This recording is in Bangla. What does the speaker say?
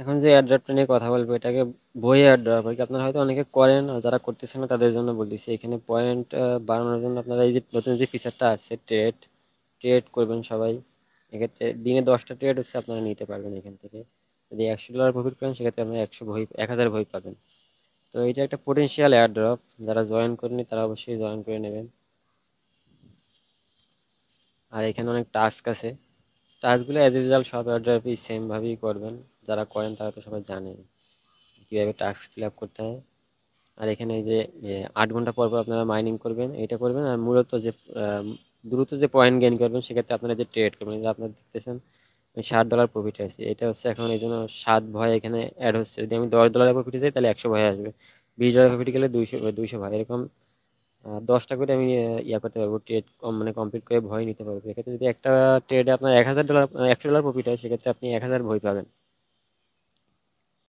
এখন যে এয়ারড্রপটা নিয়ে কথা বলবো, এটাকে বই এয়ারড্রপ আর কি। আপনারা হয়তো অনেকে করেন, আর যারা করতেছেন না তাদের জন্য বলতেছি। এখানে পয়েন্ট বাড়ানোর জন্য আপনারা এই যে নতুন যে ফিচারটা আসছে, ট্রেড ট্রেড করবেন সবাই। এক্ষেত্রে দিনে 10টা ট্রেড হচ্ছে আপনারা নিতে পারবেন এখান থেকে। যদি $100 প্রফিট করেন, সেক্ষেত্রে আপনারা 100 বই 1000 বই পাবেন। তো এটা একটা পোটেনশিয়াল এয়ারড্রপ, যারা জয়েন করেনি তারা অবশ্যই জয়েন করে নেবেন। আর এখানে অনেক টাস্ক আছে, টাস্কগুলো অ্যাজ ইউজুয়াল সব এয়ারড্রপই সেম ভাবেই করবেন। যারা করেন তারা তো সবাই জানেন কিভাবে টাস্ক ফিল আপ করতে হয়। আর এখানে এই যে 8 ঘন্টা পর পর আপনারা মাইনিং করবেন, এটা করবেন। আর মূলত যে আহ, দ্রুত যে পয়েন্ট গেইন করবেন, সেক্ষেত্রে আপনারা যে ট্রেড করবেন, এই যে আপনারা দেখতেছেন $60 প্রফিট আছে। এটা হচ্ছে এখন এই জন্য 7 ভয় এখানে অ্যাড হচ্ছে। যদি আমি $10 প্রফিটে যাই, তাহলে 100 ভয় আসবে। $20 প্রফিটে গেলে 200 ভয়, এরকম 10টা করে আমি ইয়া করতে পারবো, ট্রেড মানে কমপ্লিট করে ভয় নিতে পারবো। এক্ষেত্রে যদি একটা ট্রেডে আপনার $1000 $100 প্রফিট হয়, সেক্ষেত্রে আপনি 1000 ভয় পাবেন।